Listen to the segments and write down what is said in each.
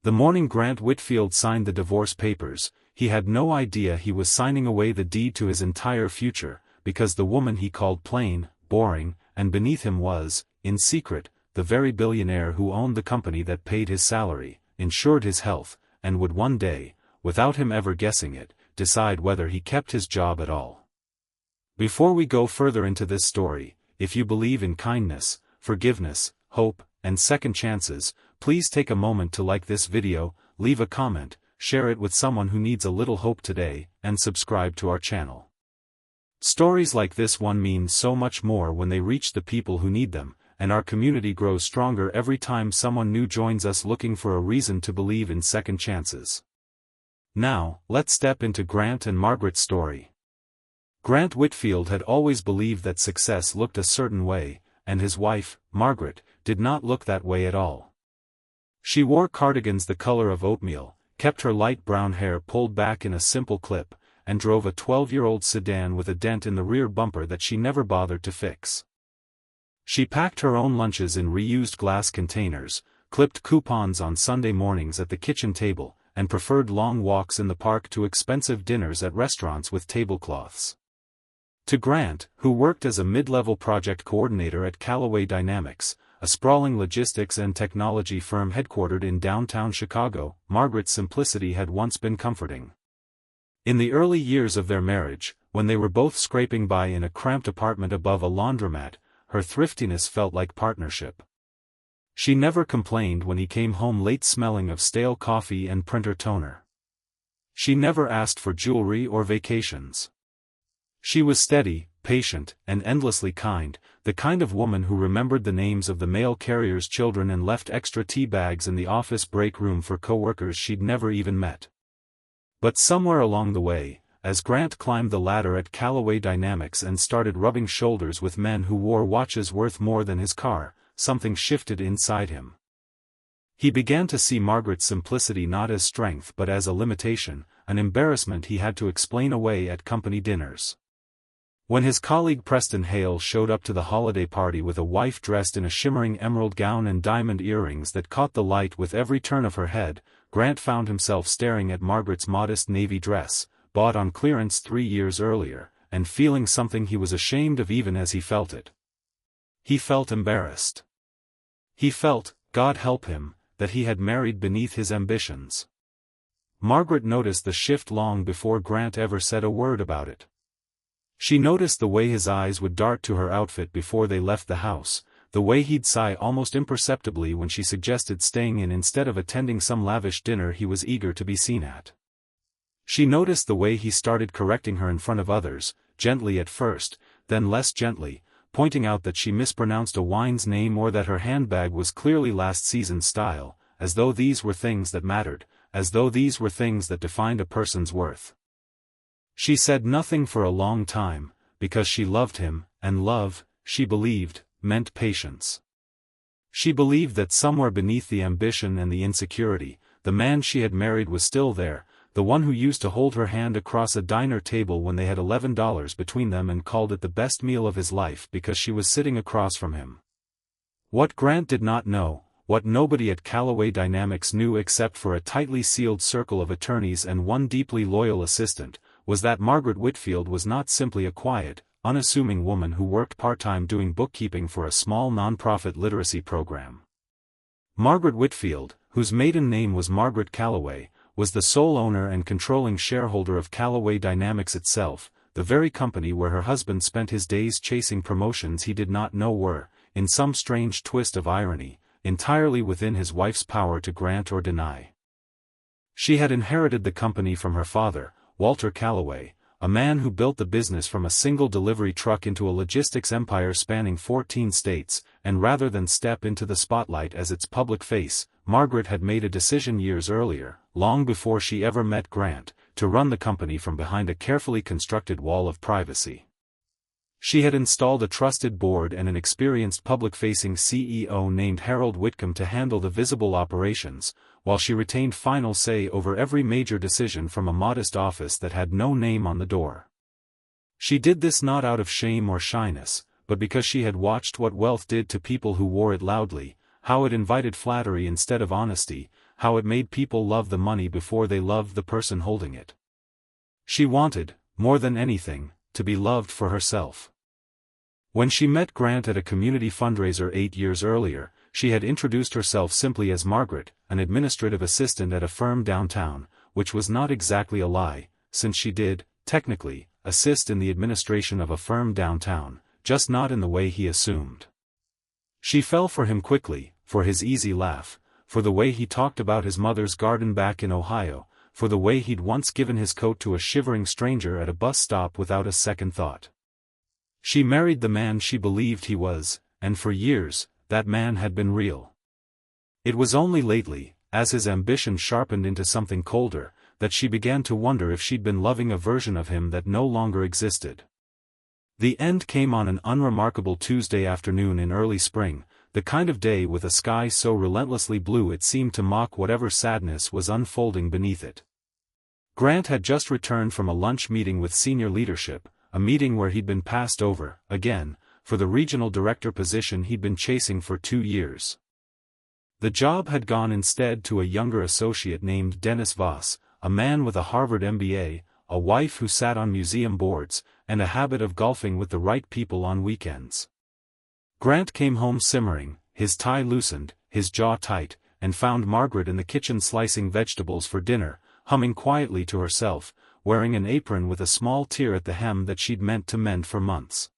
The morning Grant Whitfield signed the divorce papers, he had no idea he was signing away the deed to his entire future, because the woman he called plain, boring, and beneath him was, in secret, the very billionaire who owned the company that paid his salary, insured his health, and would one day, without him ever guessing it, decide whether he kept his job at all. Before we go further into this story, if you believe in kindness, forgiveness, hope, and second chances, please take a moment to like this video, leave a comment, share it with someone who needs a little hope today, and subscribe to our channel. Stories like this one mean so much more when they reach the people who need them, and our community grows stronger every time someone new joins us looking for a reason to believe in second chances. Now, let's step into Grant and Margaret's story. Grant Whitfield had always believed that success looked a certain way, and his wife, Margaret, did not look that way at all. She wore cardigans the color of oatmeal, kept her light brown hair pulled back in a simple clip, and drove a 12-year-old sedan with a dent in the rear bumper that she never bothered to fix. She packed her own lunches in reused glass containers, clipped coupons on Sunday mornings at the kitchen table, and preferred long walks in the park to expensive dinners at restaurants with tablecloths. To Grant, who worked as a mid-level project coordinator at Callaway Dynamics, a sprawling logistics and technology firm headquartered in downtown Chicago, Margaret's simplicity had once been comforting. In the early years of their marriage, when they were both scraping by in a cramped apartment above a laundromat, her thriftiness felt like partnership. She never complained when he came home late smelling of stale coffee and printer toner. She never asked for jewelry or vacations. She was steady, patient, and endlessly kind, the kind of woman who remembered the names of the mail carrier's children and left extra tea bags in the office break room for coworkers she'd never even met. But somewhere along the way, as Grant climbed the ladder at Callaway Dynamics and started rubbing shoulders with men who wore watches worth more than his car, something shifted inside him. He began to see Margaret's simplicity not as strength but as a limitation, an embarrassment he had to explain away at company dinners. When his colleague Preston Hale showed up to the holiday party with a wife dressed in a shimmering emerald gown and diamond earrings that caught the light with every turn of her head, Grant found himself staring at Margaret's modest navy dress, bought on clearance 3 years earlier, and feeling something he was ashamed of even as he felt it. He felt embarrassed. He felt, God help him, that he had married beneath his ambitions. Margaret noticed the shift long before Grant ever said a word about it. She noticed the way his eyes would dart to her outfit before they left the house, the way he'd sigh almost imperceptibly when she suggested staying in instead of attending some lavish dinner he was eager to be seen at. She noticed the way he started correcting her in front of others, gently at first, then less gently, pointing out that she mispronounced a wine's name or that her handbag was clearly last season's style, as though these were things that mattered, as though these were things that defined a person's worth. She said nothing for a long time, because she loved him, and love, she believed, meant patience. She believed that somewhere beneath the ambition and the insecurity, the man she had married was still there, the one who used to hold her hand across a diner table when they had $11 between them and called it the best meal of his life because she was sitting across from him. What Grant did not know, what nobody at Callaway Dynamics knew except for a tightly sealed circle of attorneys and one deeply loyal assistant, was that Margaret Whitfield was not simply a quiet, unassuming woman who worked part-time doing bookkeeping for a small non-profit literacy program. Margaret Whitfield, whose maiden name was Margaret Callaway, was the sole owner and controlling shareholder of Callaway Dynamics itself, the very company where her husband spent his days chasing promotions he did not know were, in some strange twist of irony, entirely within his wife's power to grant or deny. She had inherited the company from her father, Walter Callaway, a man who built the business from a single delivery truck into a logistics empire spanning 14 states, and rather than step into the spotlight as its public face, Margaret had made a decision years earlier, long before she ever met Grant, to run the company from behind a carefully constructed wall of privacy. She had installed a trusted board and an experienced public-facing CEO named Harold Whitcomb to handle the visible operations, while she retained final say over every major decision from a modest office that had no name on the door. She did this not out of shame or shyness, but because she had watched what wealth did to people who wore it loudly, how it invited flattery instead of honesty, how it made people love the money before they loved the person holding it. She wanted, more than anything, to be loved for herself. When she met Grant at a community fundraiser 8 years earlier, she had introduced herself simply as Margaret, an administrative assistant at a firm downtown, which was not exactly a lie, since she did, technically, assist in the administration of a firm downtown, just not in the way he assumed. She fell for him quickly, for his easy laugh, for the way he talked about his mother's garden back in Ohio, for the way he'd once given his coat to a shivering stranger at a bus stop without a second thought. She married the man she believed he was, and for years, that man had been real. It was only lately, as his ambition sharpened into something colder, that she began to wonder if she'd been loving a version of him that no longer existed. The end came on an unremarkable Tuesday afternoon in early spring, the kind of day with a sky so relentlessly blue it seemed to mock whatever sadness was unfolding beneath it. Grant had just returned from a lunch meeting with senior leadership, a meeting where he'd been passed over, again, for the regional director position he'd been chasing for 2 years. The job had gone instead to a younger associate named Dennis Voss, a man with a Harvard MBA, a wife who sat on museum boards, and a habit of golfing with the right people on weekends. Grant came home simmering, his tie loosened, his jaw tight, and found Margaret in the kitchen slicing vegetables for dinner, humming quietly to herself, wearing an apron with a small tear at the hem that she'd meant to mend for months.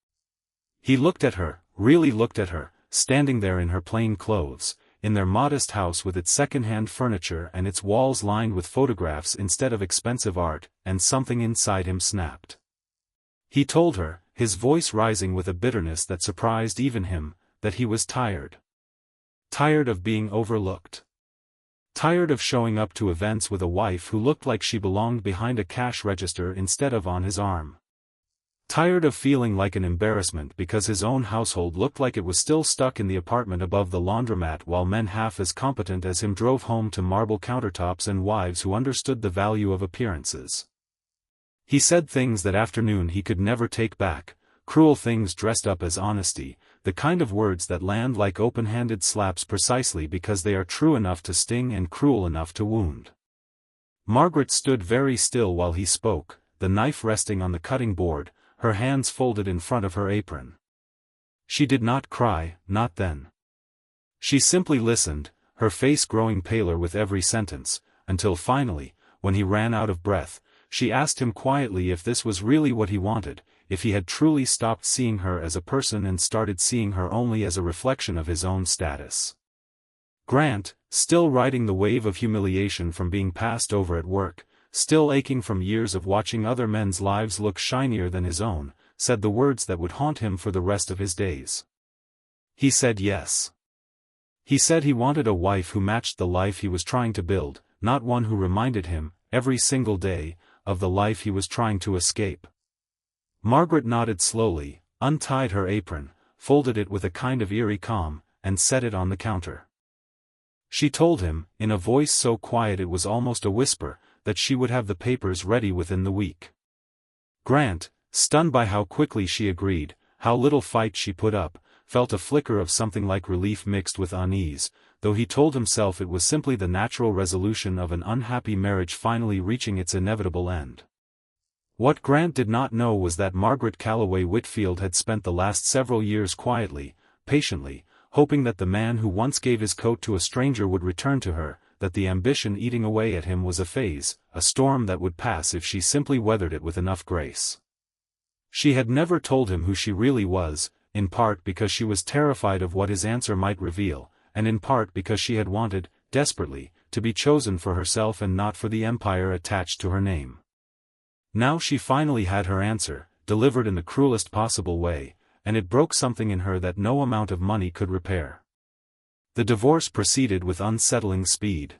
He looked at her, really looked at her, standing there in her plain clothes, in their modest house with its second-hand furniture and its walls lined with photographs instead of expensive art, and something inside him snapped. He told her, his voice rising with a bitterness that surprised even him, that he was tired. Tired of being overlooked. Tired of showing up to events with a wife who looked like she belonged behind a cash register instead of on his arm. Tired of feeling like an embarrassment because his own household looked like it was still stuck in the apartment above the laundromat while men half as competent as him drove home to marble countertops and wives who understood the value of appearances. He said things that afternoon he could never take back, cruel things dressed up as honesty, the kind of words that land like open-handed slaps precisely because they are true enough to sting and cruel enough to wound. Margaret stood very still while he spoke, the knife resting on the cutting board, her hands folded in front of her apron. She did not cry, not then. She simply listened, her face growing paler with every sentence, until finally, when he ran out of breath, she asked him quietly if this was really what he wanted, if he had truly stopped seeing her as a person and started seeing her only as a reflection of his own status. Grant, still riding the wave of humiliation from being passed over at work, still aching from years of watching other men's lives look shinier than his own, said the words that would haunt him for the rest of his days. He said yes. He said he wanted a wife who matched the life he was trying to build, not one who reminded him, every single day, of the life he was trying to escape. Margaret nodded slowly, untied her apron, folded it with a kind of eerie calm, and set it on the counter. She told him, in a voice so quiet it was almost a whisper, that she would have the papers ready within the week. Grant, stunned by how quickly she agreed, how little fight she put up, felt a flicker of something like relief mixed with unease, though he told himself it was simply the natural resolution of an unhappy marriage finally reaching its inevitable end. What Grant did not know was that Margaret Calloway Whitfield had spent the last several years quietly, patiently, hoping that the man who once gave his coat to a stranger would return to her, that the ambition eating away at him was a phase, a storm that would pass if she simply weathered it with enough grace. She had never told him who she really was, in part because she was terrified of what his answer might reveal, and in part because she had wanted, desperately, to be chosen for herself and not for the empire attached to her name. Now she finally had her answer, delivered in the cruelest possible way, and it broke something in her that no amount of money could repair. The divorce proceeded with unsettling speed.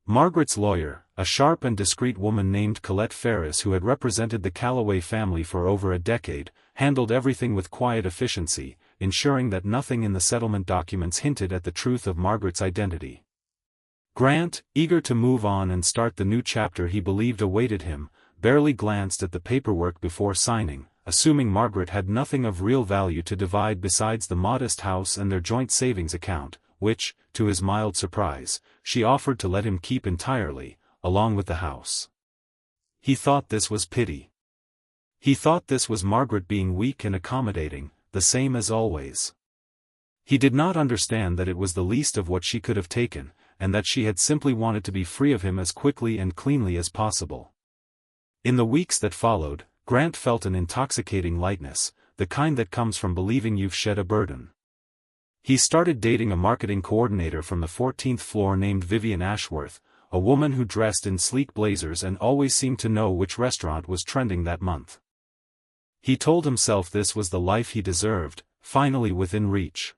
Margaret's lawyer, a sharp and discreet woman named Colette Ferris who had represented the Calloway family for over a decade, handled everything with quiet efficiency, ensuring that nothing in the settlement documents hinted at the truth of Margaret's identity. Grant, eager to move on and start the new chapter he believed awaited him, barely glanced at the paperwork before signing, assuming Margaret had nothing of real value to divide besides the modest house and their joint savings account, which, to his mild surprise, she offered to let him keep entirely, along with the house. He thought this was pity. He thought this was Margaret being weak and accommodating, the same as always. He did not understand that it was the least of what she could have taken, and that she had simply wanted to be free of him as quickly and cleanly as possible. In the weeks that followed, Grant felt an intoxicating lightness, the kind that comes from believing you've shed a burden. He started dating a marketing coordinator from the 14th floor named Vivian Ashworth, a woman who dressed in sleek blazers and always seemed to know which restaurant was trending that month. He told himself this was the life he deserved, finally within reach.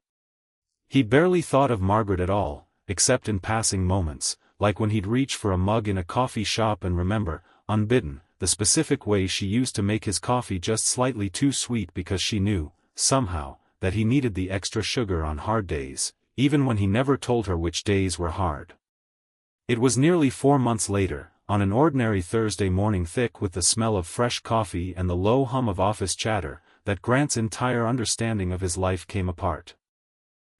He barely thought of Margaret at all, except in passing moments, like when he'd reach for a mug in a coffee shop and remember, unbidden, the specific way she used to make his coffee just slightly too sweet because she knew, somehow, that he needed the extra sugar on hard days, even when he never told her which days were hard. It was nearly 4 months later, on an ordinary Thursday morning thick with the smell of fresh coffee and the low hum of office chatter, that Grant's entire understanding of his life came apart.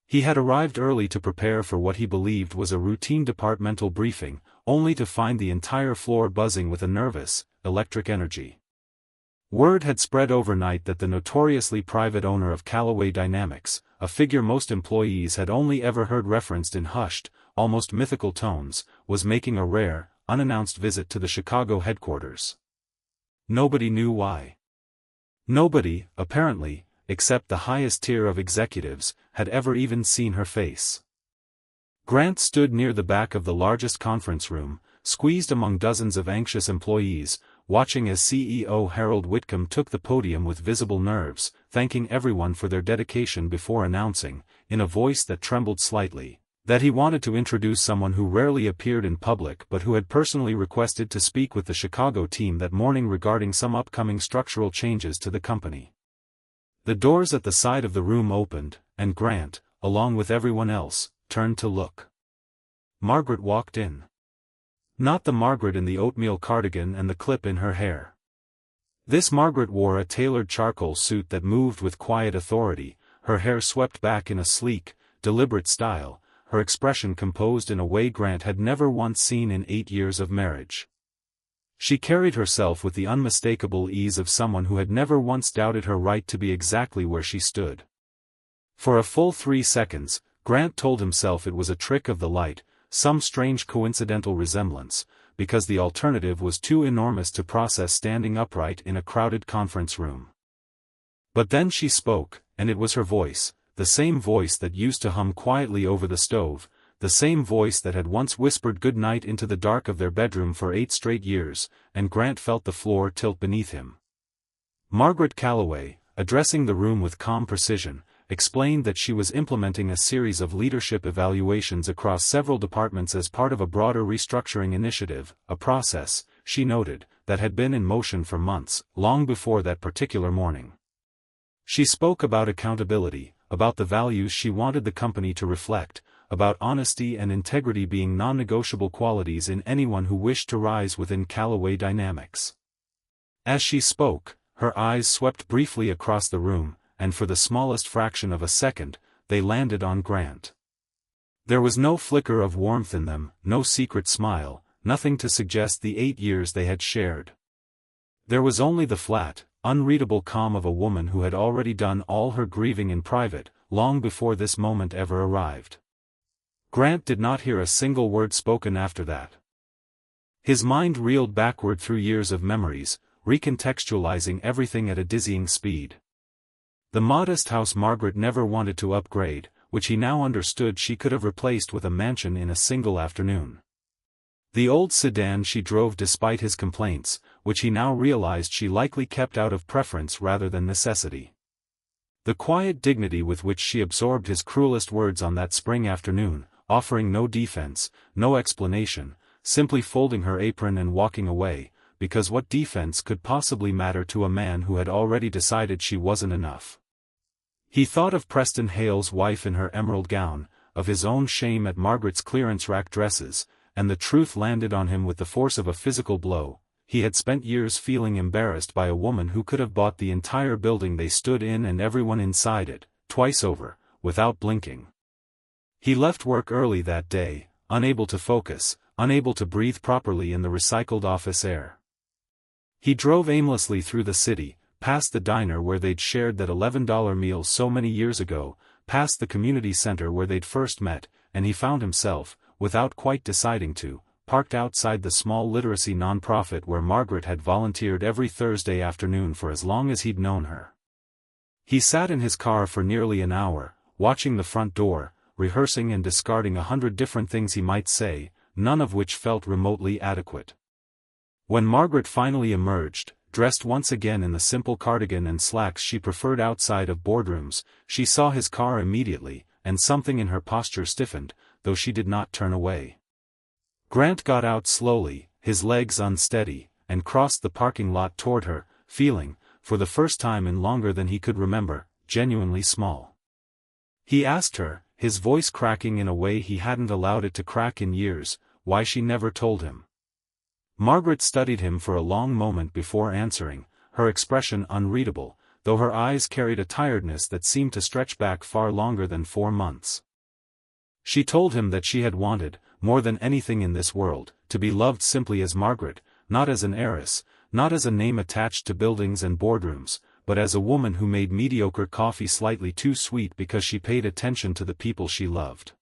He had arrived early to prepare for what he believed was a routine departmental briefing, only to find the entire floor buzzing with a nervous, electric energy. Word had spread overnight that the notoriously private owner of Callaway Dynamics, a figure most employees had only ever heard referenced in hushed, almost mythical tones, was making a rare, unannounced visit to the Chicago headquarters. Nobody knew why. Nobody, apparently, except the highest tier of executives, had ever even seen her face. Grant stood near the back of the largest conference room, squeezed among dozens of anxious employees, watching as CEO Harold Whitcomb took the podium with visible nerves, thanking everyone for their dedication before announcing, in a voice that trembled slightly, that he wanted to introduce someone who rarely appeared in public but who had personally requested to speak with the Chicago team that morning regarding some upcoming structural changes to the company. The doors at the side of the room opened, and Grant, along with everyone else, turned to look. Margaret walked in. Not the Margaret in the oatmeal cardigan and the clip in her hair. This Margaret wore a tailored charcoal suit that moved with quiet authority, her hair swept back in a sleek, deliberate style, her expression composed in a way Grant had never once seen in 8 years of marriage. She carried herself with the unmistakable ease of someone who had never once doubted her right to be exactly where she stood. For a full 3 seconds, Grant told himself it was a trick of the light, some strange coincidental resemblance, because the alternative was too enormous to process standing upright in a crowded conference room. But then she spoke, and it was her voice, the same voice that used to hum quietly over the stove, the same voice that had once whispered good night into the dark of their bedroom for 8 straight years, and Grant felt the floor tilt beneath him. Margaret Callaway, addressing the room with calm precision, explained that she was implementing a series of leadership evaluations across several departments as part of a broader restructuring initiative, a process, she noted, that had been in motion for months, long before that particular morning. She spoke about accountability, about the values she wanted the company to reflect, about honesty and integrity being non-negotiable qualities in anyone who wished to rise within Callaway Dynamics. As she spoke, her eyes swept briefly across the room, and for the smallest fraction of a second, they landed on Grant. There was no flicker of warmth in them, no secret smile, nothing to suggest the 8 years they had shared. There was only the flat, unreadable calm of a woman who had already done all her grieving in private, long before this moment ever arrived. Grant did not hear a single word spoken after that. His mind reeled backward through years of memories, recontextualizing everything at a dizzying speed. The modest house Margaret never wanted to upgrade, which he now understood she could have replaced with a mansion in a single afternoon. The old sedan she drove despite his complaints, which he now realized she likely kept out of preference rather than necessity. The quiet dignity with which she absorbed his cruelest words on that spring afternoon, offering no defense, no explanation, simply folding her apron and walking away, because what defense could possibly matter to a man who had already decided she wasn't enough? He thought of Preston Hale's wife in her emerald gown, of his own shame at Margaret's clearance rack dresses, and the truth landed on him with the force of a physical blow. He had spent years feeling embarrassed by a woman who could have bought the entire building they stood in and everyone inside it, twice over, without blinking. He left work early that day, unable to focus, unable to breathe properly in the recycled office air. He drove aimlessly through the city, past the diner where they'd shared that $11 meal so many years ago, past the community center where they'd first met, and he found himself, without quite deciding to, parked outside the small literacy nonprofit where Margaret had volunteered every Thursday afternoon for as long as he'd known her. He sat in his car for nearly an hour, watching the front door, rehearsing and discarding 100 different things he might say, none of which felt remotely adequate. When Margaret finally emerged, dressed once again in the simple cardigan and slacks she preferred outside of boardrooms, she saw his car immediately, and something in her posture stiffened, though she did not turn away. Grant got out slowly, his legs unsteady, and crossed the parking lot toward her, feeling, for the first time in longer than he could remember, genuinely small. He asked her, his voice cracking in a way he hadn't allowed it to crack in years, why she never told him. Margaret studied him for a long moment before answering, her expression unreadable, though her eyes carried a tiredness that seemed to stretch back far longer than 4 months. She told him that she had wanted, more than anything in this world, to be loved simply as Margaret, not as an heiress, not as a name attached to buildings and boardrooms, but as a woman who made mediocre coffee slightly too sweet because she paid attention to the people she loved.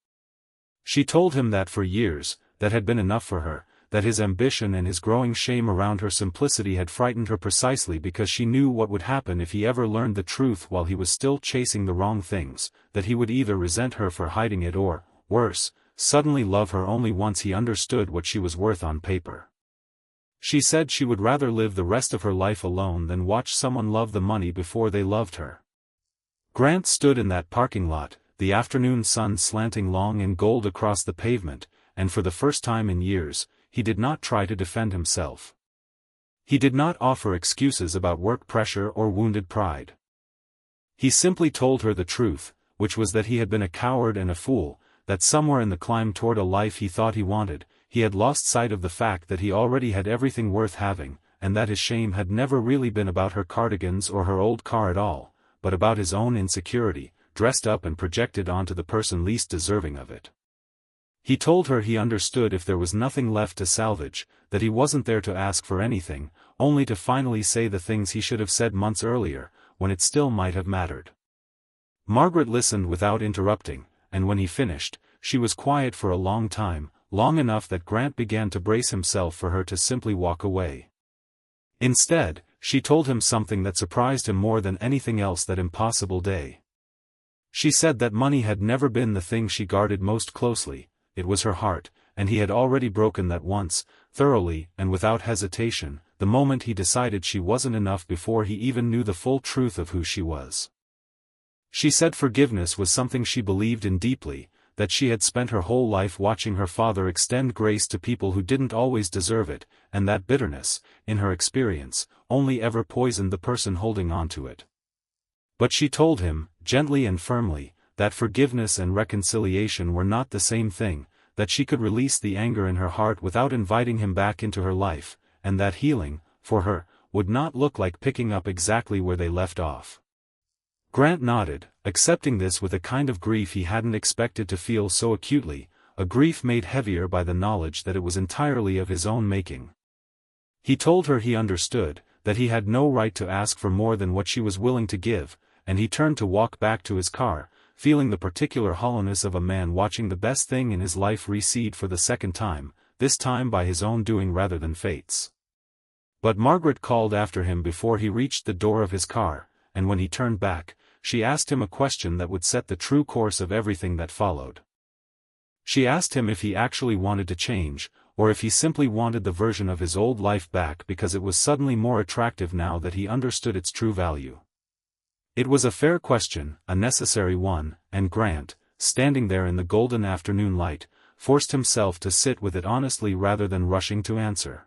She told him that for years, that had been enough for her, that his ambition and his growing shame around her simplicity had frightened her precisely because she knew what would happen if he ever learned the truth while he was still chasing the wrong things, that he would either resent her for hiding it or, worse, suddenly love her only once he understood what she was worth on paper. She said she would rather live the rest of her life alone than watch someone love the money before they loved her. Grant stood in that parking lot, the afternoon sun slanting long in gold across the pavement, and for the first time in years, he did not try to defend himself. He did not offer excuses about work pressure or wounded pride. He simply told her the truth, which was that he had been a coward and a fool, that somewhere in the climb toward a life he thought he wanted, he had lost sight of the fact that he already had everything worth having, and that his shame had never really been about her cardigans or her old car at all, but about his own insecurity, dressed up and projected onto the person least deserving of it. He told her he understood if there was nothing left to salvage, that he wasn't there to ask for anything, only to finally say the things he should have said months earlier, when it still might have mattered. Margaret listened without interrupting, and when he finished, she was quiet for a long time, long enough that Grant began to brace himself for her to simply walk away. Instead, she told him something that surprised him more than anything else that impossible day. She said that money had never been the thing she guarded most closely, it was her heart, and he had already broken that once, thoroughly and without hesitation, the moment he decided she wasn't enough before he even knew the full truth of who she was. She said forgiveness was something she believed in deeply, that she had spent her whole life watching her father extend grace to people who didn't always deserve it, and that bitterness, in her experience, only ever poisoned the person holding on to it. But she told him, gently and firmly, that forgiveness and reconciliation were not the same thing, that she could release the anger in her heart without inviting him back into her life, and that healing, for her, would not look like picking up exactly where they left off. Grant nodded, accepting this with a kind of grief he hadn't expected to feel so acutely, a grief made heavier by the knowledge that it was entirely of his own making. He told her he understood, that he had no right to ask for more than what she was willing to give, and he turned to walk back to his car, feeling the particular hollowness of a man watching the best thing in his life recede for the second time, this time by his own doing rather than fate's. But Margaret called after him before he reached the door of his car, and when he turned back, she asked him a question that would set the true course of everything that followed. She asked him if he actually wanted to change, or if he simply wanted the version of his old life back because it was suddenly more attractive now that he understood its true value. It was a fair question, a necessary one, and Grant, standing there in the golden afternoon light, forced himself to sit with it honestly rather than rushing to answer.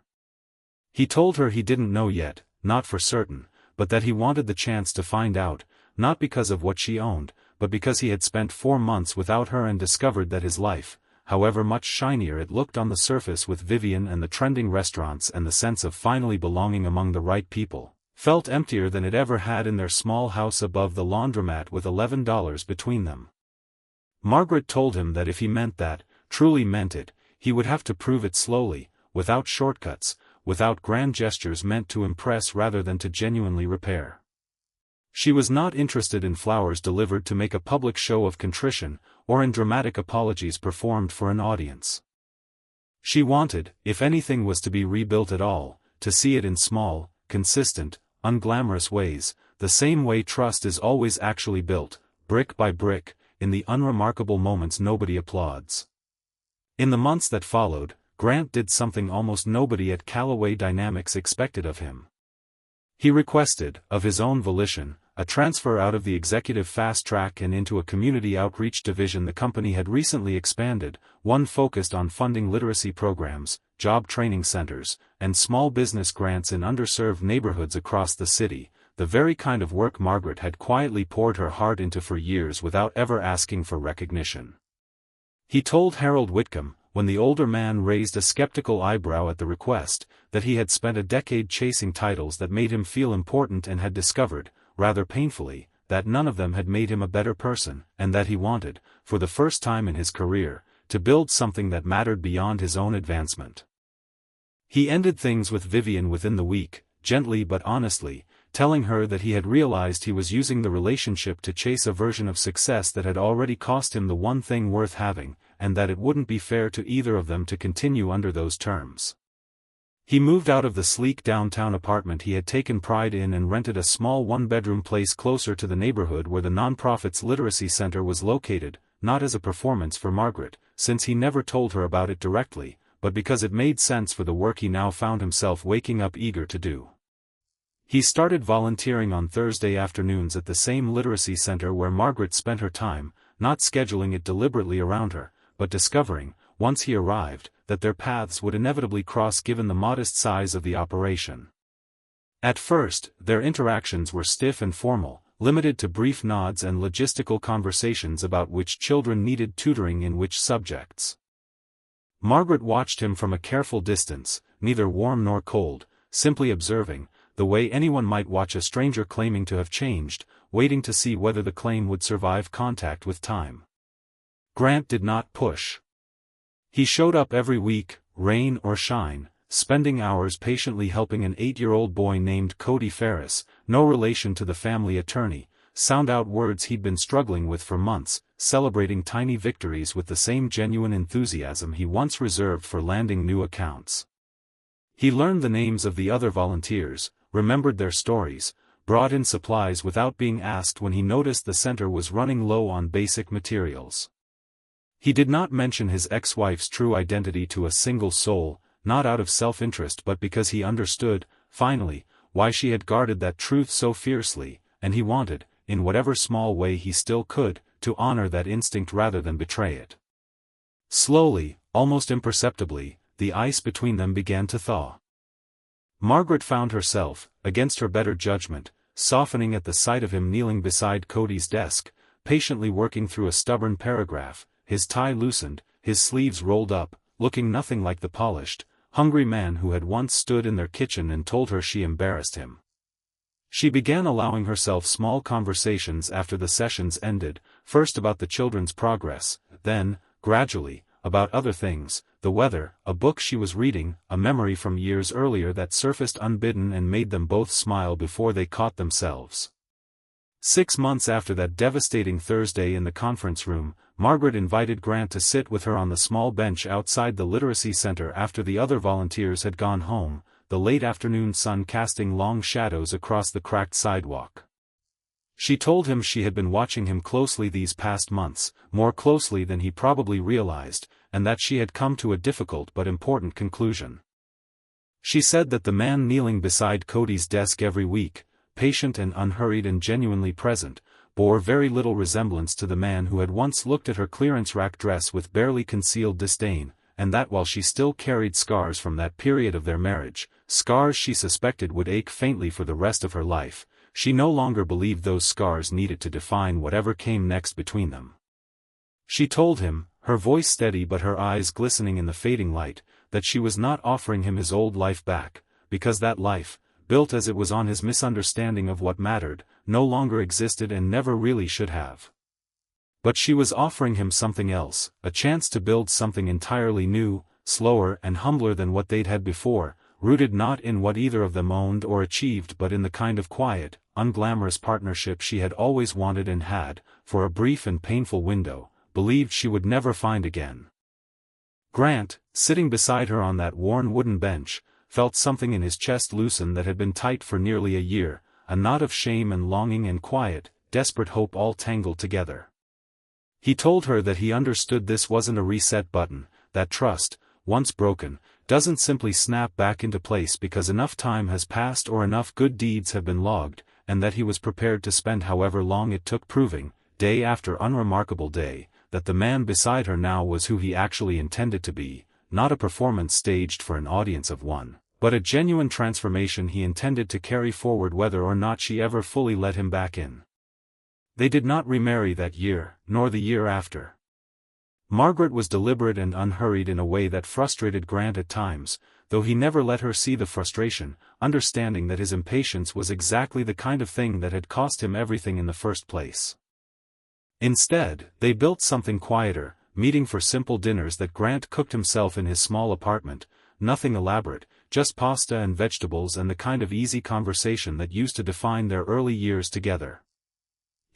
He told her he didn't know yet, not for certain, but that he wanted the chance to find out, not because of what she owned, but because he had spent 4 months without her and discovered that his life, however much shinier it looked on the surface with Vivian and the trending restaurants and the sense of finally belonging among the right people, felt emptier than it ever had in their small house above the laundromat with $11 between them. Margaret told him that if he meant that, truly meant it, he would have to prove it slowly, without shortcuts, without grand gestures meant to impress rather than to genuinely repair. She was not interested in flowers delivered to make a public show of contrition, or in dramatic apologies performed for an audience. She wanted, if anything was to be rebuilt at all, to see it in small, consistent, unglamorous ways, the same way trust is always actually built, brick by brick, in the unremarkable moments nobody applauds. In the months that followed, Grant did something almost nobody at Callaway Dynamics expected of him. He requested, of his own volition, a transfer out of the executive fast track and into a community outreach division the company had recently expanded, one focused on funding literacy programs, job training centers, and small business grants in underserved neighborhoods across the city, the very kind of work Margaret had quietly poured her heart into for years without ever asking for recognition. He told Harold Whitcomb, when the older man raised a skeptical eyebrow at the request, that he had spent a decade chasing titles that made him feel important and had discovered, rather painfully, that none of them had made him a better person, and that he wanted, for the first time in his career, to build something that mattered beyond his own advancement. He ended things with Vivian within the week, gently but honestly, telling her that he had realized he was using the relationship to chase a version of success that had already cost him the one thing worth having, and that it wouldn't be fair to either of them to continue under those terms. He moved out of the sleek downtown apartment he had taken pride in and rented a small one-bedroom place closer to the neighborhood where the nonprofit's literacy center was located, not as a performance for Margaret, since he never told her about it directly, but because it made sense for the work he now found himself waking up eager to do. He started volunteering on Thursday afternoons at the same literacy center where Margaret spent her time, not scheduling it deliberately around her, but discovering, once he arrived, that their paths would inevitably cross given the modest size of the operation. At first, their interactions were stiff and formal, limited to brief nods and logistical conversations about which children needed tutoring in which subjects. Margaret watched him from a careful distance, neither warm nor cold, simply observing, the way anyone might watch a stranger claiming to have changed, waiting to see whether the claim would survive contact with time. Grant did not push. He showed up every week, rain or shine, spending hours patiently helping an 8-year-old boy named Cody Ferris, no relation to the family attorney, sound out words he'd been struggling with for months, celebrating tiny victories with the same genuine enthusiasm he once reserved for landing new accounts. He learned the names of the other volunteers, remembered their stories, brought in supplies without being asked when he noticed the center was running low on basic materials. He did not mention his ex-wife's true identity to a single soul, not out of self-interest but because he understood, finally, why she had guarded that truth so fiercely, and he wanted, in whatever small way he still could, to honor that instinct rather than betray it. Slowly, almost imperceptibly, the ice between them began to thaw. Margaret found herself, against her better judgment, softening at the sight of him kneeling beside Cody's desk, patiently working through a stubborn paragraph, his tie loosened, his sleeves rolled up, looking nothing like the polished, hungry man who had once stood in their kitchen and told her she embarrassed him. She began allowing herself small conversations after the sessions ended, first about the children's progress, then, gradually, about other things, the weather, a book she was reading, a memory from years earlier that surfaced unbidden and made them both smile before they caught themselves. 6 months after that devastating Thursday in the conference room, Margaret invited Grant to sit with her on the small bench outside the literacy center after the other volunteers had gone home, the late afternoon sun casting long shadows across the cracked sidewalk. She told him she had been watching him closely these past months, more closely than he probably realized, and that she had come to a difficult but important conclusion. She said that the man kneeling beside Cody's desk every week, patient and unhurried and genuinely present, bore very little resemblance to the man who had once looked at her clearance rack dress with barely concealed disdain, and that while she still carried scars from that period of their marriage, scars she suspected would ache faintly for the rest of her life, she no longer believed those scars needed to define whatever came next between them. She told him, her voice steady but her eyes glistening in the fading light, that she was not offering him his old life back, because that life, built as it was on his misunderstanding of what mattered, no longer existed and never really should have. But she was offering him something else, a chance to build something entirely new, slower and humbler than what they'd had before, rooted not in what either of them owned or achieved but in the kind of quiet, unglamorous partnership she had always wanted and had, for a brief and painful window, believed she would never find again. Grant, sitting beside her on that worn wooden bench, felt something in his chest loosen that had been tight for nearly a year, a knot of shame and longing and quiet, desperate hope all tangled together. He told her that he understood this wasn't a reset button, that trust, once broken, doesn't simply snap back into place because enough time has passed or enough good deeds have been logged, and that he was prepared to spend however long it took proving, day after unremarkable day, that the man beside her now was who he actually intended to be, not a performance staged for an audience of one, but a genuine transformation he intended to carry forward whether or not she ever fully let him back in. They did not remarry that year, nor the year after. Margaret was deliberate and unhurried in a way that frustrated Grant at times, though he never let her see the frustration, understanding that his impatience was exactly the kind of thing that had cost him everything in the first place. Instead, they built something quieter, meeting for simple dinners that Grant cooked himself in his small apartment, nothing elaborate, just pasta and vegetables and the kind of easy conversation that used to define their early years together.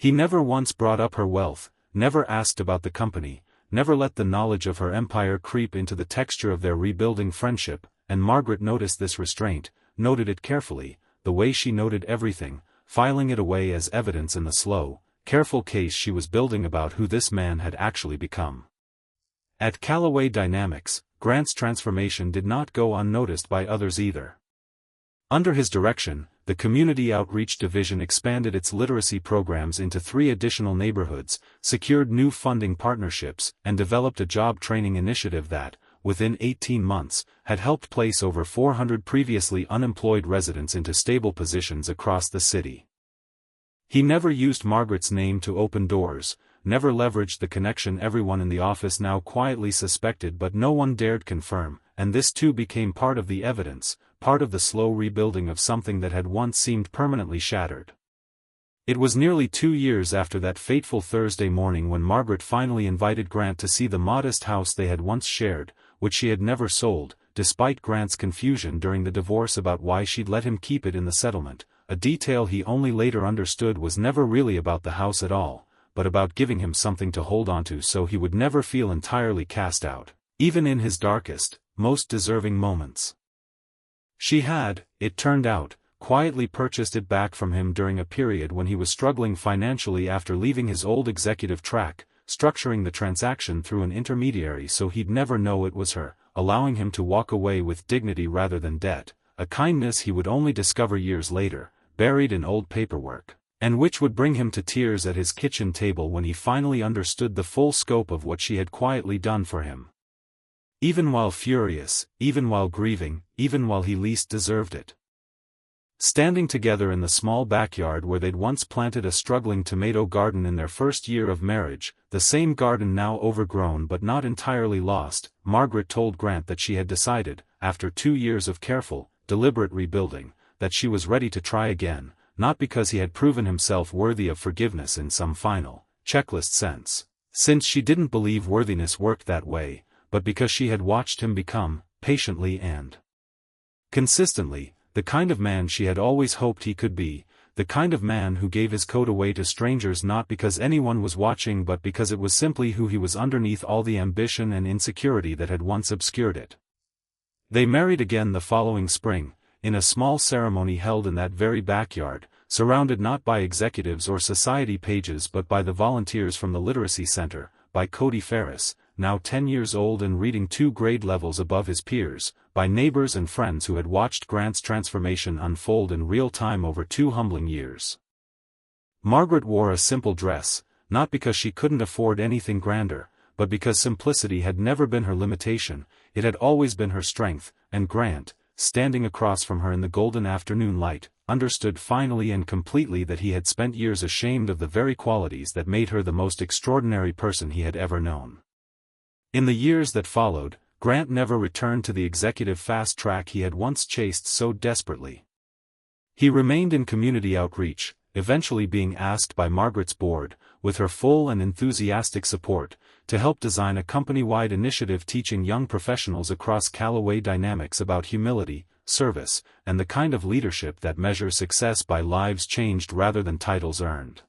He never once brought up her wealth, never asked about the company, never let the knowledge of her empire creep into the texture of their rebuilding friendship, and Margaret noticed this restraint, noted it carefully, the way she noted everything, filing it away as evidence in the slow, careful case she was building about who this man had actually become. At Callaway Dynamics, Grant's transformation did not go unnoticed by others either. Under his direction, the Community Outreach Division expanded its literacy programs into 3 additional neighborhoods, secured new funding partnerships, and developed a job training initiative that, within 18 months, had helped place over 400 previously unemployed residents into stable positions across the city. He never used Margaret's name to open doors, never leveraged the connection everyone in the office now quietly suspected but no one dared confirm, and this too became part of the evidence, part of the slow rebuilding of something that had once seemed permanently shattered. It was nearly 2 years after that fateful Thursday morning when Margaret finally invited Grant to see the modest house they had once shared, which she had never sold, despite Grant's confusion during the divorce about why she'd let him keep it in the settlement, a detail he only later understood was never really about the house at all, but about giving him something to hold onto so he would never feel entirely cast out, even in his darkest, most deserving moments. She had, it turned out, quietly purchased it back from him during a period when he was struggling financially after leaving his old executive track, structuring the transaction through an intermediary so he'd never know it was her, allowing him to walk away with dignity rather than debt, a kindness he would only discover years later, buried in old paperwork, and which would bring him to tears at his kitchen table when he finally understood the full scope of what she had quietly done for him. Even while furious, even while grieving, even while he least deserved it. Standing together in the small backyard where they'd once planted a struggling tomato garden in their first year of marriage, the same garden now overgrown but not entirely lost, Margaret told Grant that she had decided, after 2 years of careful, deliberate rebuilding, that she was ready to try again, not because he had proven himself worthy of forgiveness in some final, checklist sense, since she didn't believe worthiness worked that way, but because she had watched him become, patiently and consistently, the kind of man she had always hoped he could be, the kind of man who gave his coat away to strangers not because anyone was watching but because it was simply who he was underneath all the ambition and insecurity that had once obscured it. They married again the following spring, in a small ceremony held in that very backyard, surrounded not by executives or society pages but by the volunteers from the Literacy Center, by Cody Ferris, now 10 years old and reading 2 grade levels above his peers, by neighbors and friends who had watched Grant's transformation unfold in real time over 2 humbling years. Margaret wore a simple dress, not because she couldn't afford anything grander, but because simplicity had never been her limitation, it had always been her strength, and Grant, standing across from her in the golden afternoon light, understood finally and completely that he had spent years ashamed of the very qualities that made her the most extraordinary person he had ever known. In the years that followed, Grant never returned to the executive fast track he had once chased so desperately. He remained in community outreach, eventually being asked by Margaret's board, with her full and enthusiastic support, to help design a company-wide initiative teaching young professionals across Callaway Dynamics about humility, service, and the kind of leadership that measures success by lives changed rather than titles earned.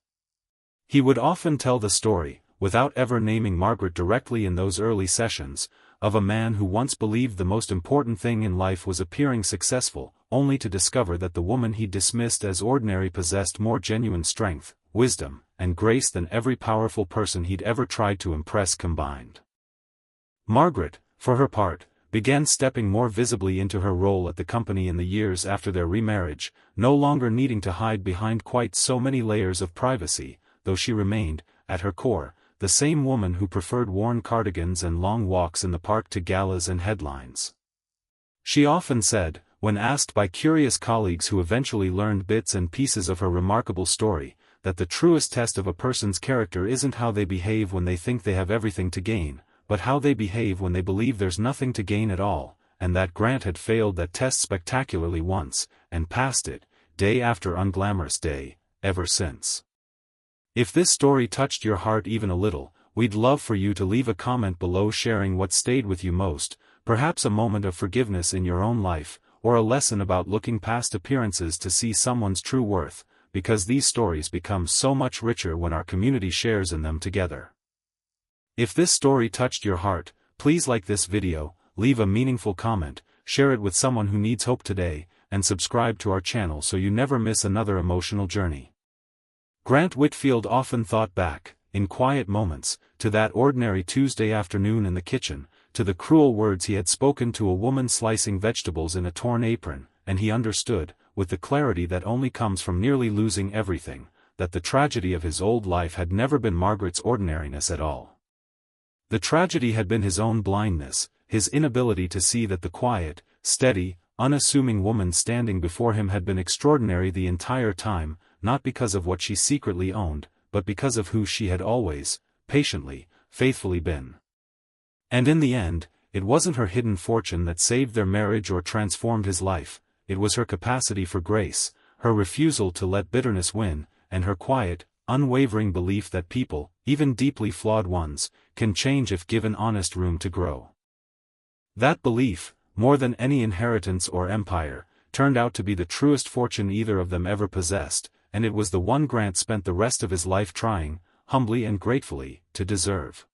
He would often tell the story, without ever naming Margaret directly in those early sessions, of a man who once believed the most important thing in life was appearing successful, only to discover that the woman he dismissed as ordinary possessed more genuine strength, wisdom, and grace than every powerful person he'd ever tried to impress combined. Margaret, for her part, began stepping more visibly into her role at the company in the years after their remarriage, no longer needing to hide behind quite so many layers of privacy, though she remained, at her core, the same woman who preferred worn cardigans and long walks in the park to galas and headlines. She often said, when asked by curious colleagues who eventually learned bits and pieces of her remarkable story, that the truest test of a person's character isn't how they behave when they think they have everything to gain, but how they behave when they believe there's nothing to gain at all, and that Grant had failed that test spectacularly once, and passed it, day after unglamorous day, ever since. If this story touched your heart even a little, we'd love for you to leave a comment below sharing what stayed with you most, perhaps a moment of forgiveness in your own life, or a lesson about looking past appearances to see someone's true worth, because these stories become so much richer when our community shares in them together. If this story touched your heart, please like this video, leave a meaningful comment, share it with someone who needs hope today, and subscribe to our channel so you never miss another emotional journey. Grant Whitfield often thought back, in quiet moments, to that ordinary Tuesday afternoon in the kitchen, to the cruel words he had spoken to a woman slicing vegetables in a torn apron, and he understood, with the clarity that only comes from nearly losing everything, that the tragedy of his old life had never been Margaret's ordinariness at all. The tragedy had been his own blindness, his inability to see that the quiet, steady, unassuming woman standing before him had been extraordinary the entire time, not because of what she secretly owned, but because of who she had always, patiently, faithfully been. And in the end, it wasn't her hidden fortune that saved their marriage or transformed his life, it was her capacity for grace, her refusal to let bitterness win, and her quiet, unwavering belief that people, even deeply flawed ones, can change if given honest room to grow. That belief, more than any inheritance or empire, turned out to be the truest fortune either of them ever possessed, and it was the one Grant spent the rest of his life trying, humbly and gratefully, to deserve.